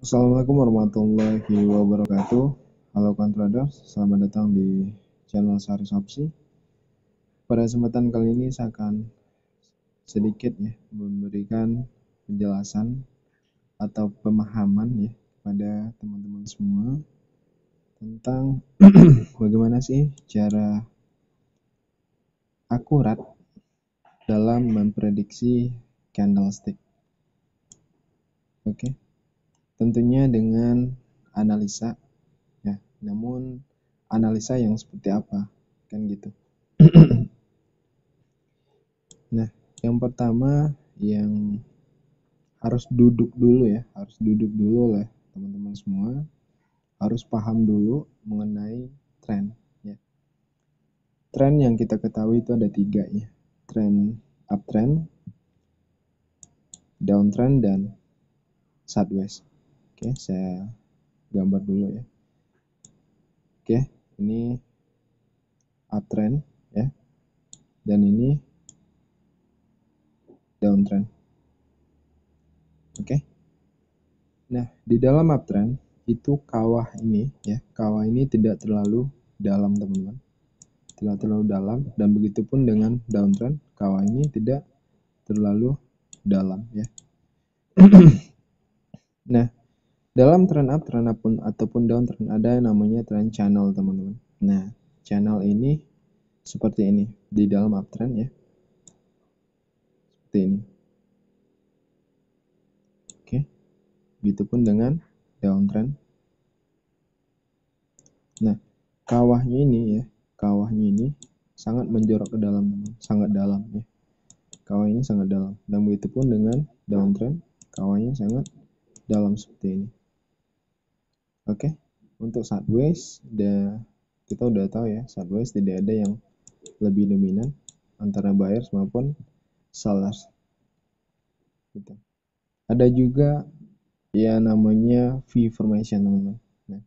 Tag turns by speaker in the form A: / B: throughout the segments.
A: Assalamualaikum warahmatullahi wabarakatuh. Halo kawan traders, selamat datang di channel Saris Opsi. Pada kesempatan kali ini saya akan sedikit memberikan penjelasan atau pemahaman kepada teman-teman semua tentang bagaimana sih cara akurat dalam memprediksi candlestick. Oke. Tentunya dengan analisa namun analisa yang seperti apa kan gitu. Nah, yang pertama yang harus duduk dulu lah teman-teman semua, harus paham dulu mengenai tren ya. Tren yang kita ketahui itu ada 3 ya, tren uptrend, downtrend, dan sideways. Oke, saya gambar dulu ya. Oke, ini uptrend ya, dan ini downtrend. Oke. Nah, di dalam uptrend itu kawah ini tidak terlalu dalam teman-teman, tidak terlalu dalam, dan begitupun dengan downtrend, kawah ini tidak terlalu dalam ya. Nah, dalam trend uptrend ataupun downtrend ada yang namanya trend channel teman-teman. Nah, channel ini seperti ini di dalam uptrend ya, seperti ini. Oke, begitupun dengan downtrend. Nah, kawahnya ini sangat menjorok ke dalam, sangat dalam ya. Kawah ini sangat dalam, dan begitupun dengan downtrend, kawahnya sangat dalam seperti ini. Oke, untuk sideways kita udah tahu ya, sideways tidak ada yang lebih dominan antara buyers maupun sellers. Gitu. Ada juga ya namanya V formation teman-teman. Nah,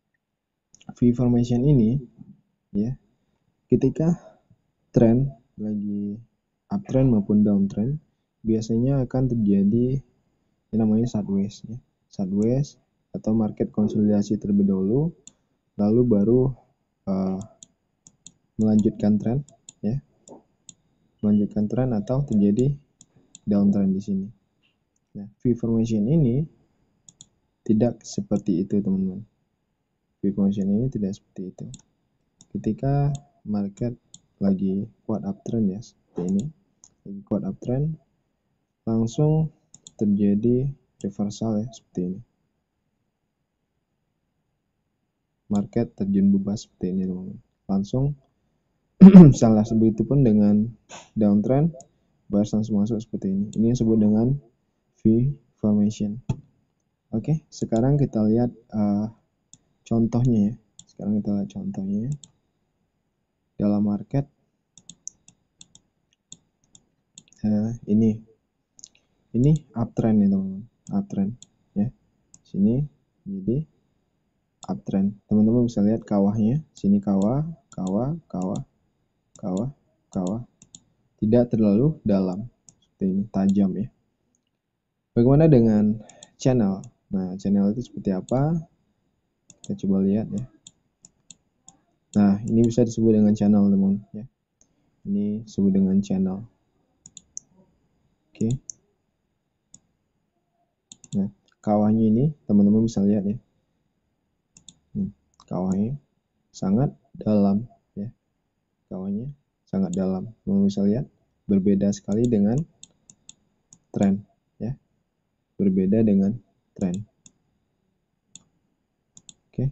A: V formation ini ya, ketika trend lagi uptrend maupun downtrend, biasanya akan terjadi yang namanya sideways ya. Sideways atau market konsolidasi terlebih dahulu, lalu baru melanjutkan tren ya. Melanjutkan tren atau terjadi downtrend di sini. Nah, V formation ini tidak seperti itu, teman-teman. V formation ini tidak seperti itu. Ketika market lagi kuat uptrend ya, seperti ini, lagi kuat uptrend, langsung terjadi reversal ya, seperti ini. Market terjun bebas seperti ini, teman-teman. Langsung salah seperti itu pun dengan downtrend, buyers langsung masuk seperti ini. Ini yang disebut dengan V formation. Oke, sekarang kita lihat contohnya ya. Sekarang kita lihat contohnya dalam market. Ini uptrend ya teman-teman, uptrend ya. Sini jadi uptrend. Teman-teman bisa lihat kawahnya. Sini kawah, tidak terlalu dalam seperti ini, tajam ya. Bagaimana dengan channel? Nah, channel itu seperti apa? Kita coba lihat ya. Nah, ini bisa disebut dengan channel teman-teman ya. Ini disebut dengan channel. Oke. Nah, kawahnya ini teman-teman bisa lihat ya. Kawahnya sangat dalam ya. Kawahnya sangat dalam. Teman-teman bisa lihat berbeda sekali dengan tren ya. Berbeda dengan tren. Oke.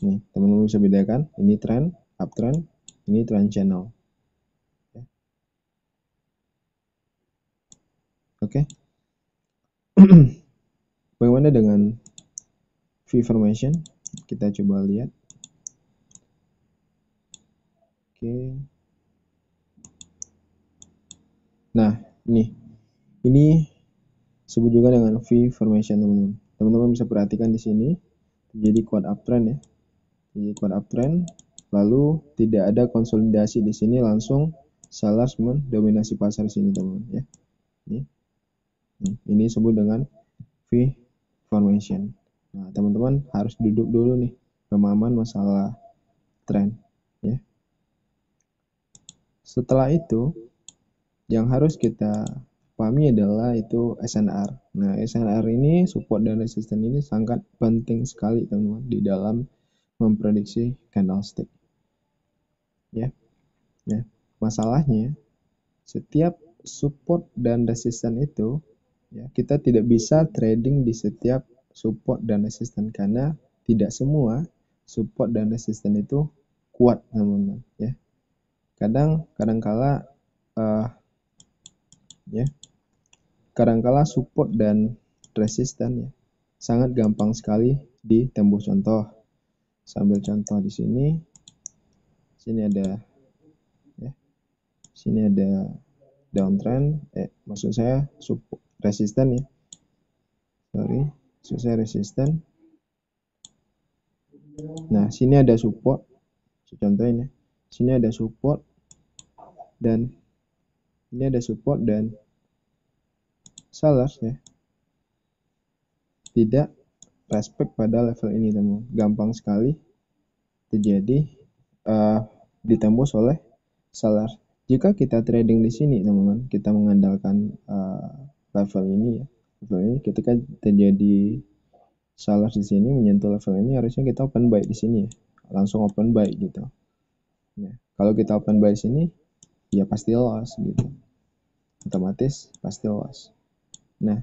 A: Nih, teman-teman bisa bedakan, ini tren, uptrend, ini trend channel. Ya. Oke. Bagaimana dengan V formation? Kita coba lihat. Oke. Nah, ini disebut juga dengan V formation, teman-teman. Teman-teman bisa perhatikan di sini terjadi kuat uptrend ya. Jadi kuat uptrend, lalu tidak ada konsolidasi di sini, langsung sellers mendominasi pasar di sini, teman-teman ya. Ini disebut dengan V formation. Nah, teman-teman harus duduk dulu nih pemahaman masalah tren ya. Setelah itu yang harus kita pahami adalah itu SNR. Nah, SNR ini support dan resistance ini sangat penting sekali teman-teman di dalam memprediksi candlestick. Ya. Nah, masalahnya setiap support dan resistance itu ya, kita tidak bisa trading di setiap support dan resistance karena tidak semua support dan resistance itu kuat teman-teman ya. Kadangkala ya kadangkala support dan resisten ya sangat gampang sekali ditembus. Sambil contoh di sini ada ya, sini ada downtrend, maksud saya support resisten ya, maksud saya resisten. Nah, sini ada support, contohnya sini ada support dan ini ada support dan sellers ya tidak respect pada level ini teman, gampang sekali terjadi ditembus oleh seller. Jika kita trading di sini teman-teman, kita mengandalkan level ini ya, level ini ketika terjadi seller di sini menyentuh level ini, harusnya kita open buy di sini ya, langsung open buy gitu. Nah, kalau kita open buy sini ya pasti loss gitu, otomatis pasti loss. Nah,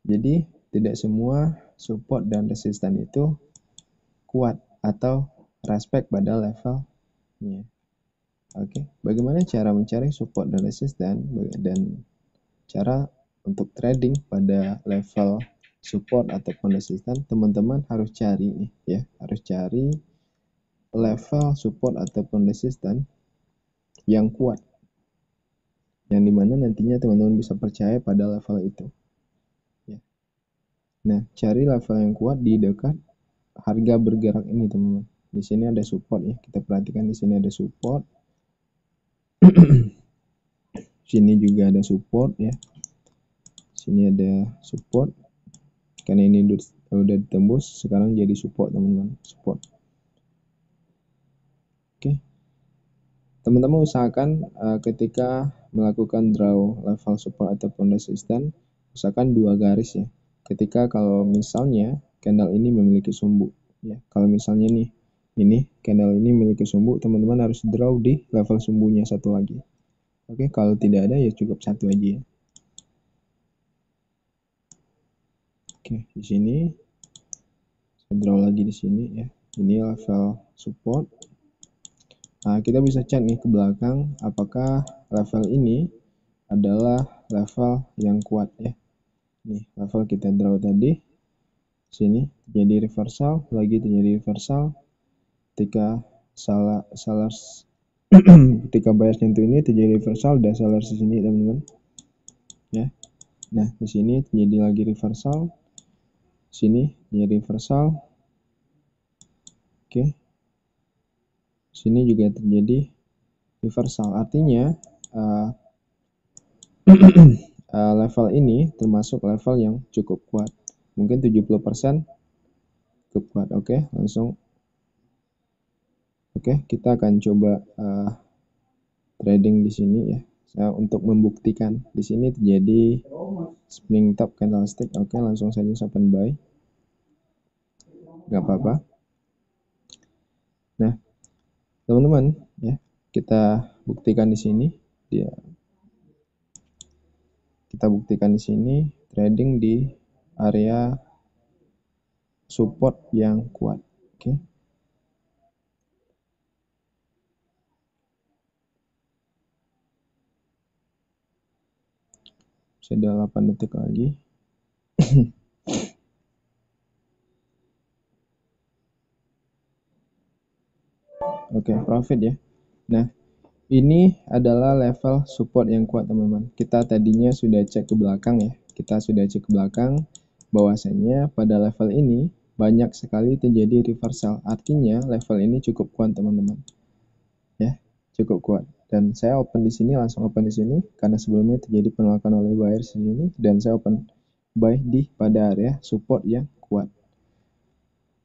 A: jadi tidak semua support dan resisten itu kuat atau respect pada levelnya. Oke, bagaimana cara mencari support dan resisten dan cara untuk trading pada level support ataupun resisten? Teman-teman harus cari nih ya, harus cari level support ataupun resisten yang kuat, yang dimana nantinya teman-teman bisa percaya pada level itu ya. Nah, cari level yang kuat di dekat harga bergerak ini teman-teman. Di sini ada support ya, kita perhatikan di sini ada support. Sini juga ada support ya, sini ada support, karena ini udah ditembus, sekarang jadi support teman-teman, support. Oke, teman-teman usahakan ketika melakukan draw level support ataupun resisten, usahakan 2 garis ya. Ketika kalau misalnya candle ini memiliki sumbu ya, kalau misalnya nih ini candle ini memiliki sumbu, teman-teman harus draw di level sumbunya satu lagi. Oke, kalau tidak ada ya cukup satu aja ya. Oke, di sini saya draw lagi di sini ya. Ini level support. Nah, kita bisa cek nih ke belakang apakah level ini adalah level yang kuat ya. Nih, level kita draw tadi. Sini terjadi reversal, lagi terjadi reversal. Ketika sellers ketika buyers nyentuh ini terjadi reversal, dan sellers di sini teman-teman. Ya. Nah, di sini terjadi lagi reversal. Sini terjadi reversal. Oke. Sini juga terjadi reversal. Artinya level ini termasuk level yang cukup kuat. Mungkin 70% cukup kuat. Oke, langsung. Oke, kita akan coba trading di sini ya. Saya untuk membuktikan di sini terjadi spinning top candlestick. Oke, langsung saja open buy. Nggak apa-apa. Nah, teman-teman ya, kita buktikan di sini dia. Kita buktikan di sini trading di area support yang kuat. Oke. Sudah 8 detik lagi. Oke, profit ya. Nah, ini adalah level support yang kuat teman-teman. Kita tadinya sudah cek ke belakang ya. Kita sudah cek ke belakang bahwasanya pada level ini banyak sekali terjadi reversal. Artinya level ini cukup kuat teman-teman. Ya, cukup kuat. Dan saya open di sini, langsung open di sini karena sebelumnya terjadi penolakan oleh buyers di sini dan saya open buy di pada area support yang kuat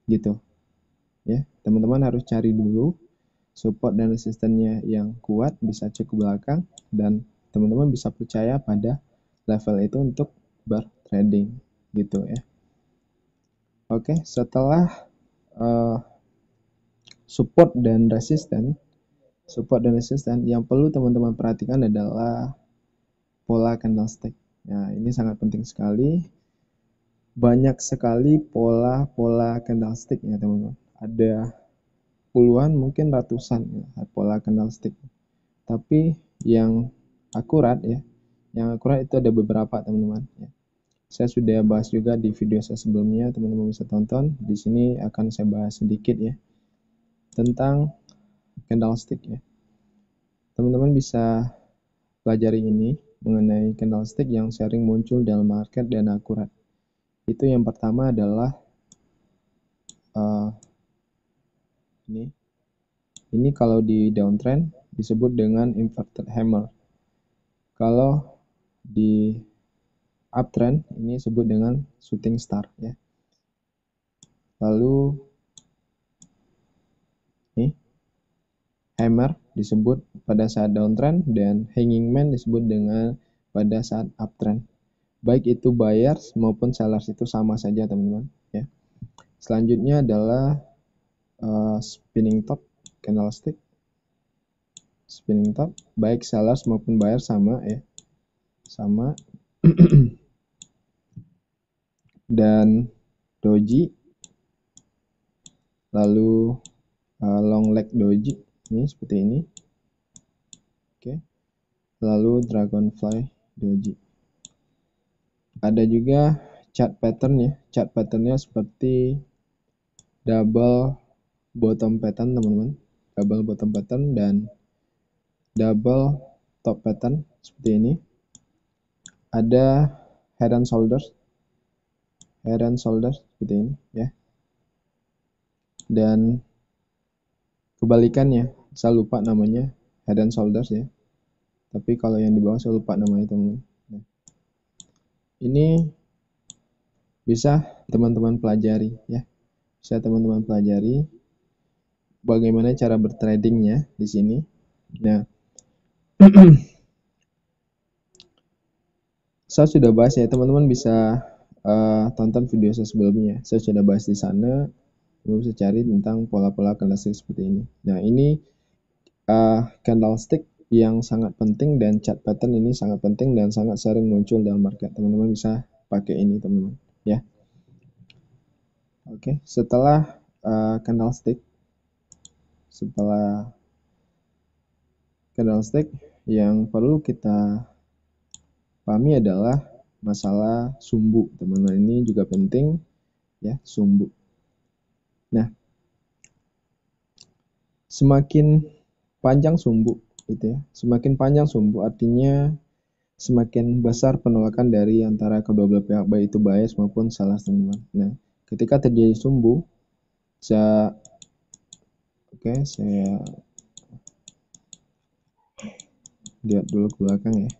A: gitu ya. Teman-teman harus cari dulu support dan resistennya yang kuat, bisa cek ke belakang, dan teman-teman bisa percaya pada level itu untuk bertrading gitu ya. Oke, setelah support dan resisten yang perlu teman-teman perhatikan adalah pola candlestick. Nah, ini sangat penting sekali. Banyak sekali pola-pola candlestick ya teman-teman. Ada puluhan, mungkin ratusan ya, pola candlestick. Tapi yang akurat ya, yang akurat itu ada beberapa teman-teman. Ya. Saya sudah bahas juga di video saya sebelumnya, teman-teman bisa tonton. Di sini akan saya bahas sedikit ya tentang candlestick ya. Teman-teman bisa pelajari ini mengenai candlestick yang sering muncul dalam market dan akurat. Itu yang pertama adalah ini kalau di downtrend disebut dengan inverted hammer. Kalau di uptrend ini disebut dengan shooting star ya. Lalu ini hammer disebut pada saat downtrend dan hanging man disebut dengan pada saat uptrend. Baik itu buyers maupun sellers itu sama saja teman-teman ya. Selanjutnya adalah spinning top candlestick. Spinning top baik sellers maupun buyers sama ya. Sama. Dan doji, lalu long leg doji ini seperti ini. Oke. Lalu dragonfly doji. Ada juga chart pattern ya. Chart patternnya seperti double bottom pattern teman-teman. Double bottom pattern dan double top pattern seperti ini. Ada head and shoulders seperti ini ya. Dan kebalikannya, saya lupa namanya, head and shoulders ya. Tapi kalau yang di bawah saya lupa namanya teman-teman. Nah, ini bisa teman-teman pelajari ya. Bisa teman-teman pelajari bagaimana cara bertradingnya di sini. Nah, saya sudah bahas ya, teman-teman bisa tonton video saya sebelumnya. Saya sudah bahas di sana. Teman bisa cari tentang pola-pola candlestick seperti ini. Nah, ini candlestick yang sangat penting dan chart pattern ini sangat penting dan sangat sering muncul dalam market. Teman-teman bisa pakai ini teman-teman ya. Oke, setelah candlestick yang perlu kita pahami adalah masalah sumbu. Teman-teman, ini juga penting ya, sumbu. Nah, semakin panjang sumbu gitu ya. Semakin panjang sumbu artinya semakin besar penolakan dari antara kedua belah pihak, baik itu buyers maupun sellers teman-teman. Nah, ketika terjadi sumbu, saya lihat dulu ke belakang ya.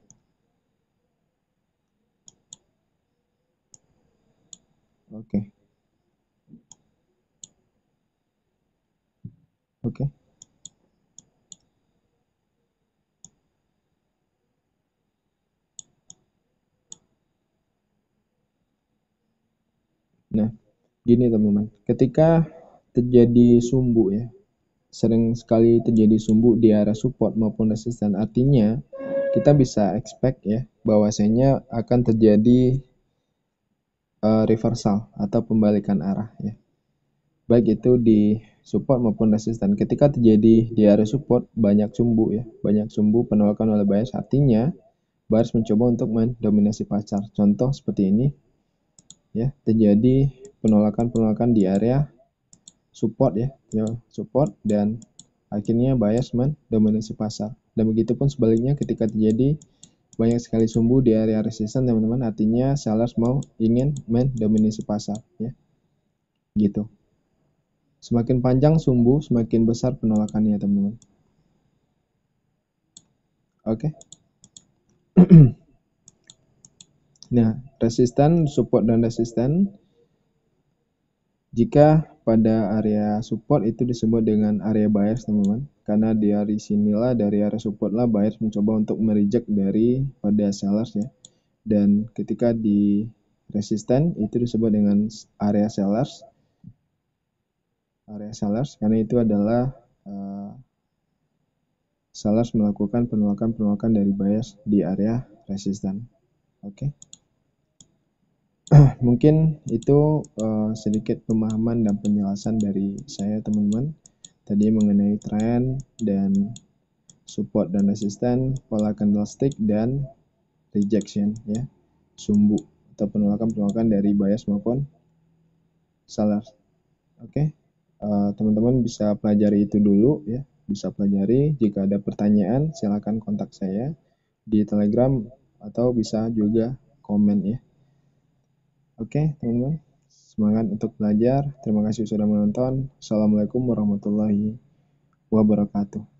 A: Oke. Nah, gini teman-teman, ketika terjadi sumbu ya, sering sekali terjadi sumbu di area support maupun resisten, artinya kita bisa expect ya bahwasanya akan terjadi reversal atau pembalikan arah ya, baik itu di support maupun resisten. Ketika terjadi di area support banyak sumbu ya, banyak sumbu penolakan oleh buyers, artinya buyers mencoba untuk mendominasi pasar. Contoh seperti ini ya, terjadi penolakan di area support ya, support, dan akhirnya buyers mendominasi pasar. Dan begitu pun sebaliknya, ketika terjadi banyak sekali sumbu di area resisten teman-teman, artinya sellers ingin mendominasi pasar ya. Gitu. Semakin panjang sumbu, semakin besar penolakannya teman-teman. Oke. Nah, resisten, support dan resisten, jika pada area support itu disebut dengan area bias, teman-teman. Karena dari sinilah, dari area support lah buyers mencoba untuk mereject dari pada sellers ya. Dan ketika di resisten itu disebut dengan area sellers. Area sellers karena itu adalah sellers melakukan penolakan dari buyers di area resisten. Oke. Mungkin itu sedikit pemahaman dan penjelasan dari saya, teman-teman. Tadi mengenai tren dan support dan resisten, pola candlestick dan rejection ya. Sumbu atau penolakan dari buyers maupun sellers. Oke. Teman-teman bisa pelajari itu dulu ya. Bisa pelajari. Jika ada pertanyaan silakan kontak saya di Telegram atau bisa juga komen ya. Oke, teman-teman. Semangat untuk belajar. Terima kasih sudah menonton. Assalamualaikum warahmatullahi wabarakatuh.